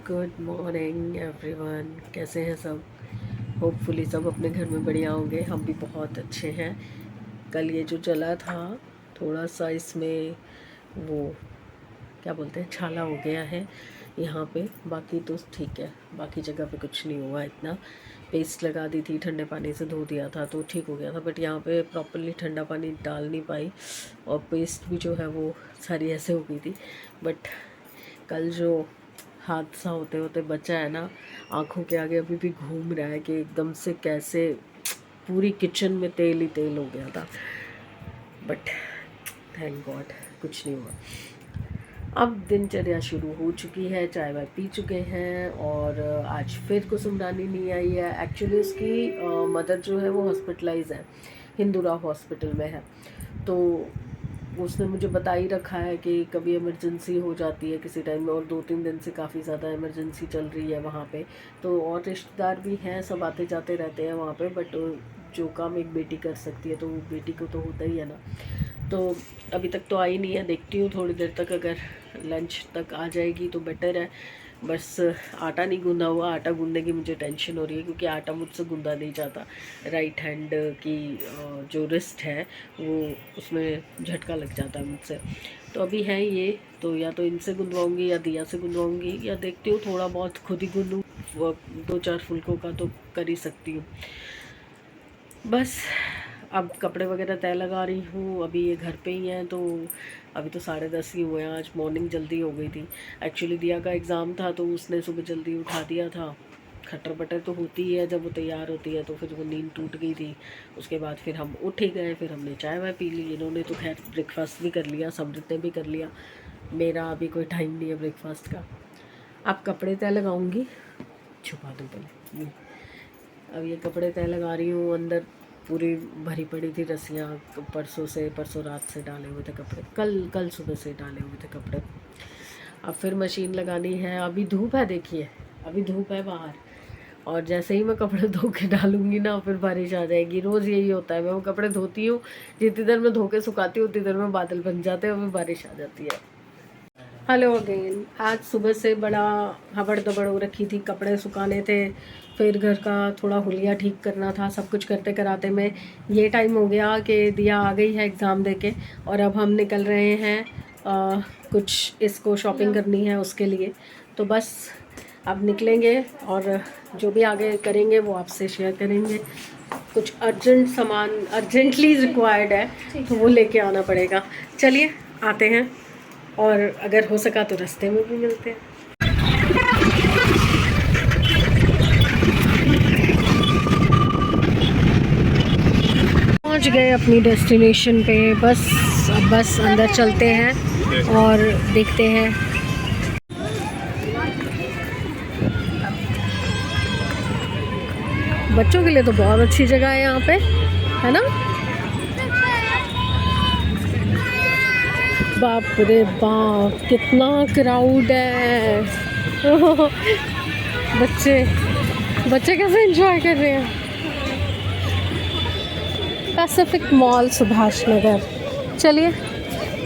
Good morning everyone, कैसे हैं सब। होपफुली सब अपने घर में बढ़िया होंगे। हम भी बहुत अच्छे हैं। कल ये जो चला था थोड़ा सा इसमें वो क्या बोलते हैं छाला हो गया है यहाँ पे, बाकी तो ठीक है। बाकी जगह पे कुछ नहीं हुआ इतना। पेस्ट लगा दी थी, ठंडे पानी से धो दिया था तो ठीक हो गया था, बट यहाँ पे प्रॉपरली ठंडा पानी डाल नहीं पाई और पेस्ट भी जो है वो सारी ऐसे हो गई थी। बट कल जो हादसा होते होते बचा है ना, आंखों के आगे अभी भी घूम रहा है कि एकदम से कैसे पूरी किचन में तेल ही तेल हो गया था। बट थैंक गॉड कुछ नहीं हुआ। अब दिनचर्या शुरू हो चुकी है, चाय वाय पी चुके हैं और आज फिर कुसुम रानी नहीं आई है। एक्चुअली उसकी मदर जो है वो हॉस्पिटलाइज है, हिंदूरा हॉस्पिटल में है। तो उसने मुझे बता ही रखा है कि कभी इमरजेंसी हो जाती है किसी टाइम में, और 2-3 दिन से काफ़ी ज़्यादा इमरजेंसी चल रही है वहाँ पे। तो और रिश्तेदार भी हैं, सब आते जाते रहते हैं वहाँ पे, बट जो काम एक बेटी कर सकती है तो वो बेटी को तो होता ही है ना। तो अभी तक तो आई नहीं है, देखती हूँ थोड़ी देर तक, अगर लंच तक आ जाएगी तो बेटर है। बस आटा नहीं गूंदा हुआ, आटा गूंदने की मुझे टेंशन हो रही है क्योंकि आटा मुझसे गूंदा नहीं जाता। राइट हैंड की जो रिस्ट है वो उसमें झटका लग जाता है मुझसे। तो अभी है ये, तो या तो इनसे गुंदवाऊंगी या दिया से गुंदवाऊंगी, या देखती हूँ थोड़ा बहुत खुद ही गूंदूँ। 2-4 फुलकों का तो कर ही सकती हूँ। बस अब कपड़े वगैरह तय लगा रही हूँ। अभी ये घर पे ही हैं तो अभी तो 10:30 ही हुए हैं। आज मॉर्निंग जल्दी हो गई थी। एक्चुअली दिया का एग्ज़ाम था तो उसने सुबह जल्दी उठा दिया था। खटर पटर तो होती ही है जब वो तैयार होती है, तो फिर वो नींद टूट गई थी। उसके बाद फिर हम उठ ही गए, फिर हमने चाय वाय पी ली। इन्होंने तो खैर ब्रेकफास्ट भी कर लिया, समृत ने भी कर लिया। मेरा अभी कोई टाइम नहीं है ब्रेकफास्ट का। अब कपड़े तय लगाऊँगी, छुपा दूँ पहले। अब ये कपड़े तय लगा रही हूँ। अंदर पूरी भरी पड़ी थी रस्सियाँ, परसों रात से डाले हुए थे कपड़े, कल सुबह से डाले हुए थे कपड़े। अब फिर मशीन लगानी है। अभी धूप है, देखिए अभी धूप है बाहर, और जैसे ही मैं कपड़े धो के डालूंगी ना फिर बारिश आ जाएगी। रोज़ यही होता है, मैं वो कपड़े धोती हूँ, जितनी देर में धो के सुखाती हूँ उतनी देर में बादल बन जाते हैं और फिर बारिश आ जाती है। Hello again. आज सुबह से बड़ा हबड़ दबड़ हो रखी थी, कपड़े सुखाने थे, फिर घर का थोड़ा हुलिया ठीक करना था। सब कुछ करते कराते में ये टाइम हो गया कि दिया आ गई है एग्ज़ाम देके, और अब हम निकल रहे हैं कुछ इसको शॉपिंग करनी है उसके लिए। तो बस अब निकलेंगे और जो भी आगे करेंगे वो आपसे शेयर करेंगे। कुछ अर्जेंट सामान अर्जेंटली रिक्वायर्ड है तो वो लेके आना पड़ेगा। चलिए आते हैं, और अगर हो सका तो रास्ते में भी मिलते हैं। पहुंच गए अपनी डेस्टिनेशन पे। अब बस अंदर चलते हैं और देखते हैं। बच्चों के लिए तो बहुत अच्छी जगह है यहाँ पे, है ना। बाप रे बाप कितना क्राउड है। बच्चे कैसे एंजॉय कर रहे हैं। Pacific mall Subhash Nagar. चलिए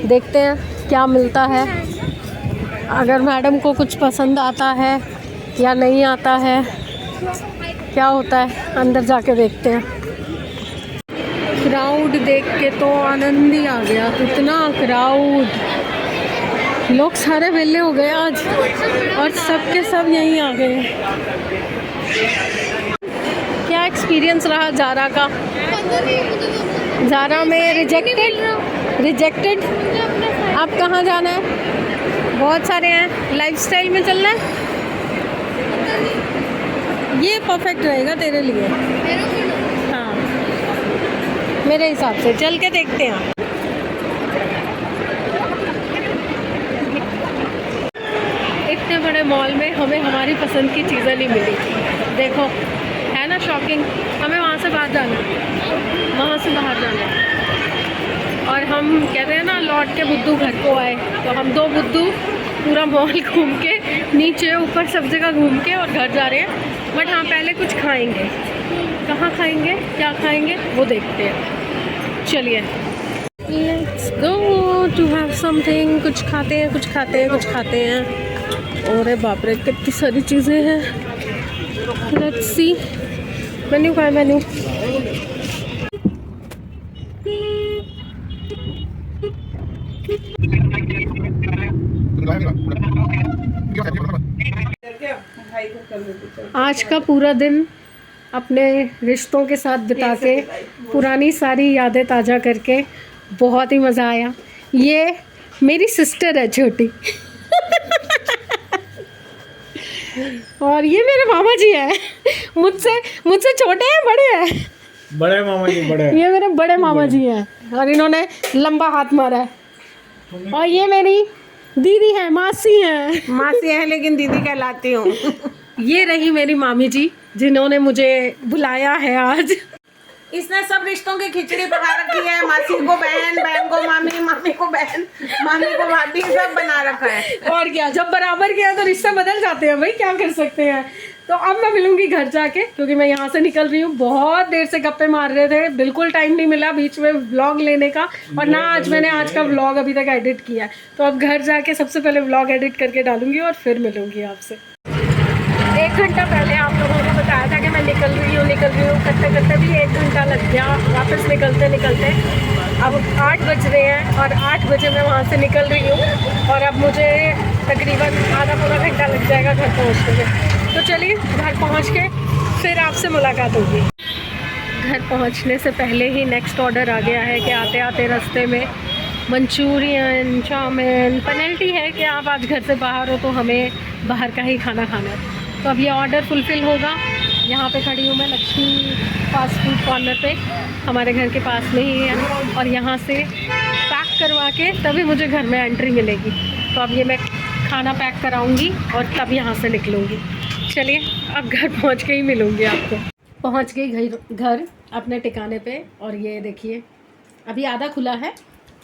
देखते हैं क्या मिलता है। अगर मैडम को कुछ पसंद आता है या नहीं आता है, क्या होता है, अंदर जाके देखते हैं। क्राउड देख के तो आनंद ही आ गया। कितना क्राउड, लोग सारे वेले हो गए आज, और सब के सब यहीं आ गए। क्या एक्सपीरियंस रहा जारा का। जारा में रिजेक्टेड। आप कहाँ जाना है। बहुत सारे हैं, लाइफस्टाइल में चलना है। ये परफेक्ट रहेगा तेरे लिए। हाँ मेरे हिसाब से चल के देखते हैं। इतने बड़े मॉल में हमें हमारी पसंद की चीज़ें नहीं मिली। देखो है ना शॉकिंग। हमें वहाँ से बाहर जाना है, और हम कहते हैं ना लौट के बुद्धू घर को आए। तो हम 2 बुद्धू पूरा मॉल घूम के, नीचे ऊपर सब जगह घूम के और घर जा रहे हैं। बट हाँ पहले कुछ खाएंगे। कहाँ खाएंगे, क्या खाएंगे वो देखते हैं। चलिए let's go to have something. कुछ खाते हैं। और बाप रे कितनी सारी चीज़ें हैं। लेट्स सी मेन्यू का है मेन्यू। आज का पूरा दिन अपने रिश्तों के साथ बिता के पुरानी सारी यादें ताज़ा करके बहुत ही मज़ा आया। ये मेरी सिस्टर है छोटी और ये मेरे मामा जी हैं, मुझसे छोटे हैं बड़े हैं? बड़े मामा जी बड़े। ये मेरे बड़े मामा जी हैं और इन्होंने लंबा हाथ मारा है। और ये मेरी दीदी है, मासी है लेकिन दीदी कहलाती हूँ। ये रही मेरी मामी जी जिन्होंने मुझे बुलाया है आज। इसने सब रिश्तों की खिचड़ी पका रखी है। मासी को बहन, बहन को मामी, मामी को बहन, मामी को भाभी, सब बना रखा है। और क्या, जब बराबर किया तो रिश्ते बदल जाते हैं भाई, क्या कर सकते हैं। तो अब मैं मिलूंगी घर जाके, क्योंकि मैं यहाँ से निकल रही हूँ। बहुत देर से गप्पे मार रहे थे, बिल्कुल टाइम नहीं मिला बीच में व्लॉग लेने का, और ना मैंने आज का व्लॉग अभी तक एडिट किया है। तो अब घर जाके सबसे पहले व्लॉग एडिट करके डालूंगी और फिर मिलूंगी आपसे। 1 घंटा पहले आप लोगों को बताया था कि मैं निकल रही हूँ करते करते भी 1 घंटा लग गया वापस निकलते अब 8 बज रहे हैं और 8 बजे मैं वहाँ से निकल रही हूँ और अब मुझे तकरीबन आधा पौना घंटा लग जाएगा घर पहुँचने में। तो चलिए घर पहुँच के फिर आपसे मुलाकात होगी। घर पहुँचने से पहले ही नेक्स्ट ऑर्डर आ गया है कि आते आते रास्ते में मंचूरियन, चाउमीन। पेनल्टी है कि आप आज घर से बाहर हो तो हमें बाहर का ही खाना खाना है। तो अब ये ऑर्डर फुलफ़िल होगा। यहाँ पे खड़ी हूँ मैं लक्ष्मी फास्ट फूड कॉर्नर पे, हमारे घर के पास में ही है, और यहाँ से पैक करवा के तभी मुझे घर में एंट्री मिलेगी। तो अब ये मैं खाना पैक कराऊँगी और तब यहाँ से निकलूँगी। चलिए अब घर पहुँच के ही मिलूँगी आपको। पहुँच गई घर अपने ठिकाने पे, और ये देखिए अभी आधा खुला है,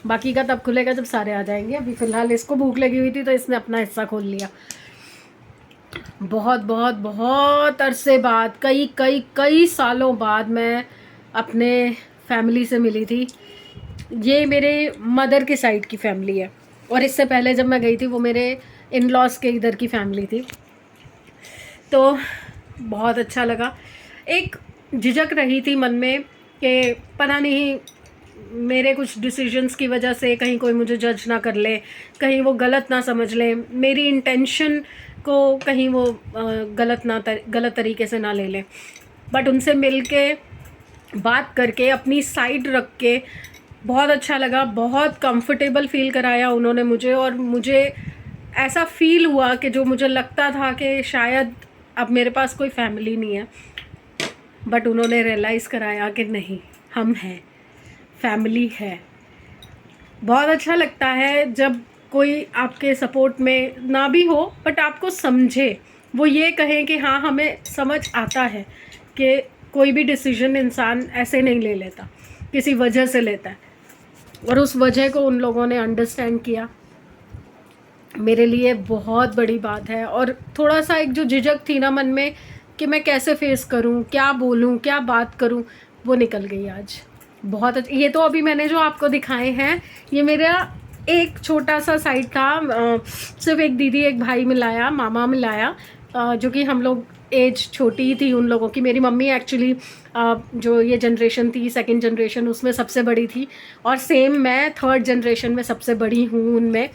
बाकी का तब खुलेगा जब सारे आ जाएंगे। अभी फ़िलहाल इसको भूख लगी हुई थी तो इसने अपना हिस्सा खोल लिया। बहुत अरसे बाद, कई सालों बाद मैं अपने फैमिली से मिली थी। ये मेरे मदर के साइड की फैमिली है, और इससे पहले जब मैं गई थी वो मेरे इन लॉज के इधर की फैमिली थी। तो बहुत अच्छा लगा। एक झिझक रही थी मन में कि पता नहीं मेरे कुछ डिसीजंस की वजह से कहीं कोई मुझे जज ना कर ले, कहीं वो गलत ना समझ ले, मेरी इंटेंशन को कहीं वो गलत तरीके से ना ले ले। बट उनसे मिल के बात करके अपनी साइड रख के बहुत अच्छा लगा। बहुत कंफर्टेबल फील कराया उन्होंने मुझे, और मुझे ऐसा फील हुआ कि जो मुझे लगता था कि शायद अब मेरे पास कोई फैमिली नहीं है, बट उन्होंने रियलाइज़ कराया कि नहीं, हम हैं, फैमिली है। बहुत अच्छा लगता है जब कोई आपके सपोर्ट में ना भी हो बट आपको समझे, वो ये कहें कि हाँ हमें समझ आता है कि कोई भी डिसीजन इंसान ऐसे नहीं ले लेता, किसी वजह से लेता है, और उस वजह को उन लोगों ने अंडरस्टैंड किया। मेरे लिए बहुत बड़ी बात है। और थोड़ा सा एक जो झिझक थी ना मन में कि मैं कैसे फेस करूं, क्या बोलूं, क्या बात करूं, वो निकल गई आज। बहुत ये तो अभी मैंने जो आपको दिखाए हैं ये मेरा एक छोटा सा साइड था। सिर्फ एक दीदी एक भाई मिलाया, मामा मिलाया, जो कि हम लोग एज छोटी थी उन लोगों की। मेरी मम्मी एक्चुअली जो ये जनरेशन थी, सेकंड जनरेशन, उसमें सबसे बड़ी थी, और सेम मैं थर्ड जनरेशन में सबसे बड़ी हूँ उनमें।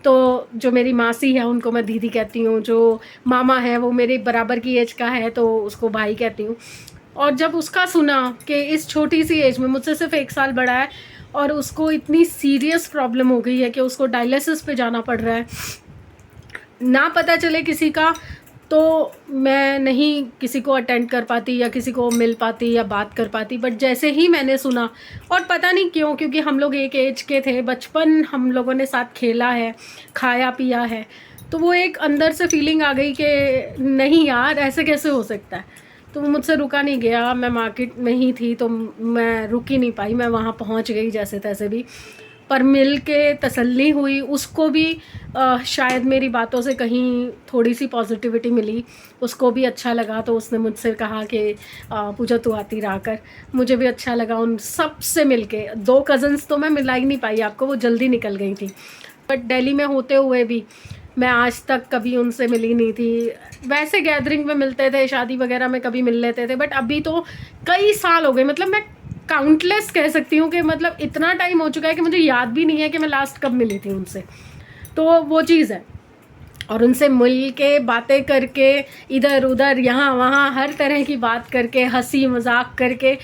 तो जो मेरी मासी है उनको मैं दीदी कहती हूँ, जो मामा है वो मेरे बराबर की एज का है तो उसको भाई कहती हूँ। और जब उसका सुना कि इस छोटी सी एज में, मुझसे सिर्फ 1 साल बड़ा है, और उसको इतनी सीरियस प्रॉब्लम हो गई है कि उसको डायलिसिस पे जाना पड़ रहा है, ना पता चले किसी का तो मैं नहीं किसी को अटेंड कर पाती या किसी को मिल पाती या बात कर पाती। बट जैसे ही मैंने सुना, और पता नहीं क्यों, क्योंकि हम लोग एक एज के थे, बचपन हम लोगों ने साथ खेला है, खाया पिया है, तो वो एक अंदर से फीलिंग आ गई कि नहीं यार ऐसे कैसे हो सकता है। तो मुझसे रुका नहीं गया, मैं मार्केट में ही थी तो मैं रुक ही नहीं पाई, मैं वहाँ पहुँच गई जैसे तैसे भी। पर मिल के तसल्ली हुई, उसको भी शायद मेरी बातों से कहीं थोड़ी सी पॉजिटिविटी मिली, उसको भी अच्छा लगा। तो उसने मुझसे कहा कि पूजा तू आती रहा कर। मुझे भी अच्छा लगा उन सब से मिल के। 2 कज़न्स तो मैं मिला ही नहीं पाई आपको, वो जल्दी निकल गई थी। बट दिल्ली में होते हुए भी मैं आज तक कभी उनसे मिली नहीं थी। वैसे गैदरिंग में मिलते थे, शादी वगैरह में कभी मिल लेते थे, बट अभी तो कई साल हो गए, मतलब मैं काउंटलेस कह सकती हूँ कि मतलब इतना टाइम हो चुका है कि मुझे याद भी नहीं है कि मैं लास्ट कब मिली थी उनसे। तो वो चीज़ है। और उनसे मिल के बातें करके, इधर उधर यहाँ वहाँ हर तरह की बात करके, हंसी मजाक करके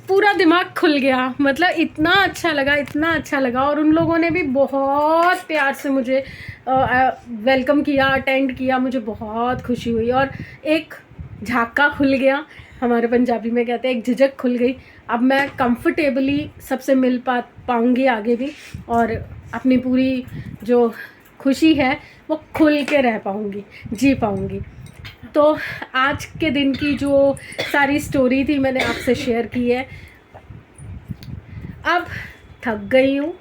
पूरा दिमाग खुल गया। मतलब इतना अच्छा लगा, इतना अच्छा लगा। और उन लोगों ने भी बहुत प्यार से मुझे वेलकम किया, अटेंड किया। मुझे बहुत खुशी हुई और एक झाका खुल गया, हमारे पंजाबी में कहते हैं एक झिझक खुल गई। अब मैं कंफर्टेबली सबसे मिल पाऊँगी आगे भी, और अपनी पूरी जो खुशी है वो खुल के रह पाऊँगी, जी पाऊँगी। तो आज के दिन की जो सारी स्टोरी थी मैंने आपसे शेयर की है। अब थक गई हूँ,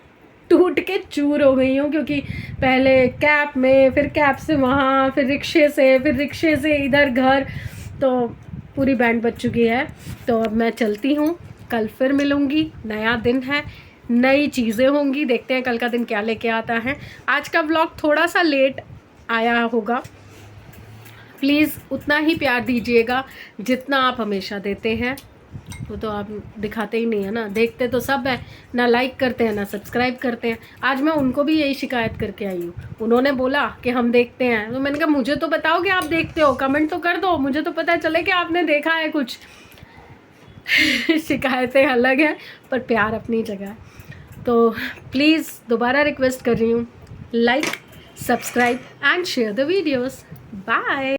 टूट के चूर हो गई हूँ, क्योंकि पहले कैब में, फिर कैब से वहाँ, फिर रिक्शे से, फिर रिक्शे से इधर घर, तो पूरी बैंड बज चुकी है। तो अब मैं चलती हूँ, कल फिर मिलूँगी। नया दिन है, नई चीज़ें होंगी, देखते हैं कल का दिन क्या लेके आता है। आज का व्लॉग थोड़ा सा लेट आया होगा, प्लीज़ उतना ही प्यार दीजिएगा जितना आप हमेशा देते हैं। वो तो आप दिखाते ही नहीं है ना, देखते तो सब है ना, लाइक करते हैं ना सब्सक्राइब करते हैं। आज मैं उनको भी यही शिकायत करके आई हूँ। उन्होंने बोला कि हम देखते हैं, तो मैंने कहा मुझे तो बताओ कि आप देखते हो, कमेंट तो कर दो, मुझे तो पता चले कि आपने देखा है कुछ। शिकायतें अलग हैं पर प्यार अपनी जगह है। तो प्लीज़ दोबारा रिक्वेस्ट कर रही हूँ, like, subscribe and share the videos. Bye.